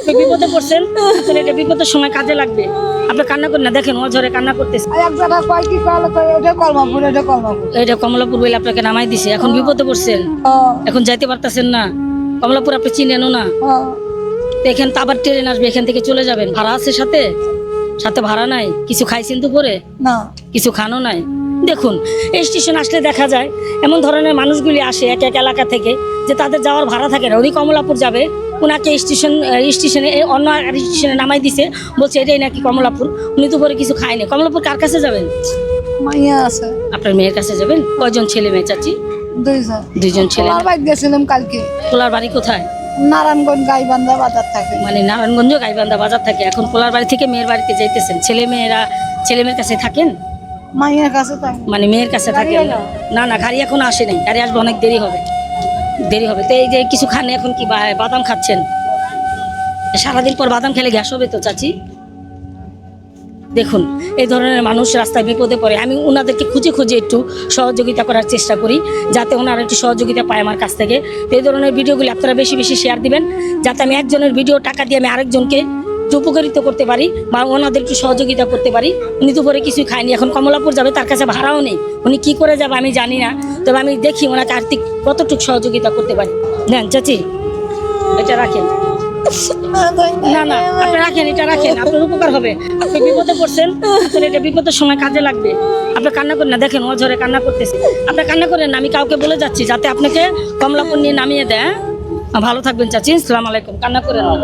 আপনি বিপদে পড়ছেন, আসলে এটা বিপদের সময় কাজে লাগবে। আপনি কান্না করেন না, দেখেন ও ঝরে কান্না করতেছে। এটা কমলাপুর বলে আপনাকে নামাই দিছে, এখন বিপদে পড়ছেন, এখন যাইতে পারতেছেন না। কমলাপুর আপনি চিনেনও না, তো এখান তো আবার ট্রেন আসবে, এখান থেকে চলে যাবেন। ভাড়া আছে সাথে? সাথে ভাড়া নাই? কিছু খাইছেন দুপুরে? না, কিছু খানো নাই? দেখুন, এই স্টেশন আসলে দেখা যায় এমন ধরনের মানুষগুলি আসে এক এক এলাকা থেকে, যে তাদের যাওয়ার ভাড়া থাকে না। উনি কমলাপুর যাবে, ওনাকে স্টেশনে অন্য স্টেশনে নামাই দিছে, বলছে এটাই নাকি কমলাপুর। উনি দুপুরে কিছু খায়নি। কমলাপুর কার কাছে যাবেন? মাইয়া আছে। আপনার মেয়ের কাছে যাবেন? কয়জন ছেলে মেয়ে চাচি? দুইজন ছেলে। গেছিলাম কালকে। পোলার বাড়ি কোথায়? নারায়ণগঞ্জ গাইবান্ধা বাজার থাকে। মানে নারায়ণগঞ্জ গাইবান্ধা বাজার থাকে। এখন পোলার বাড়ি থেকে মেয়ের বাড়িতে যাইতেছেন। ছেলে মেয়ের কাছে থাকেন? মাইয়ার কাছে থাকে। মানে মেয়ের কাছে থাকেন? না না, গাড়ি এখন আসে নাই, গাড়ি আসবে অনেক দেরি হবে। তো এই যে কিছু খান, এখন কি বাদাম খাচ্ছেন? সারাদিন পর বাদাম খেলে গ্যাস হবে তো চাচি। দেখুন, এই ধরনের মানুষ রাস্তায় বিপদে পড়ে। আমি ওনাদেরকে খুঁজে খুঁজে একটু সহযোগিতা করার চেষ্টা করি, যাতে ওনারা একটু সহযোগিতা পায় আমার কাছ থেকে। তো এই ধরনের ভিডিওগুলি আপনারা বেশি বেশি শেয়ার দিবেন, যাতে আমি একজনের ভিডিও টাকা দিয়ে আমি আরেকজনকে উপকারিত করতে পারি, বা ওনাদের একটু সহযোগিতা করতে পারি। উনি দুপুরে কিছুই খায়নি, এখন কমলাপুর যাবে, তার কাছে ভাড়াও নেই। উনি কি করে যাবে আমি জানি না, তবে আমি দেখি ওনাকে আর্থিক কতটুকু সহযোগিতা করতে পারি। নেন চাচি, এটা রাখেন। না না, আপনি রাখেন, এটা রাখেন, আপনার উপকার হবে। আপনি বিপদে পড়ছেন, আসলে এটা বিপদের সময় কাজে লাগবে। আপনি কান্না করেন না, দেখেন ও ঝরে কান্না করতেছে। আপনি কান্না করেন না, আমি কাউকে বলে যাচ্ছি যাতে আপনাকে কমলাপুর নিয়ে নামিয়ে দেয়। ভালো থাকবেন চাচি, আসসালামু আলাইকুম। কান্না করেন না।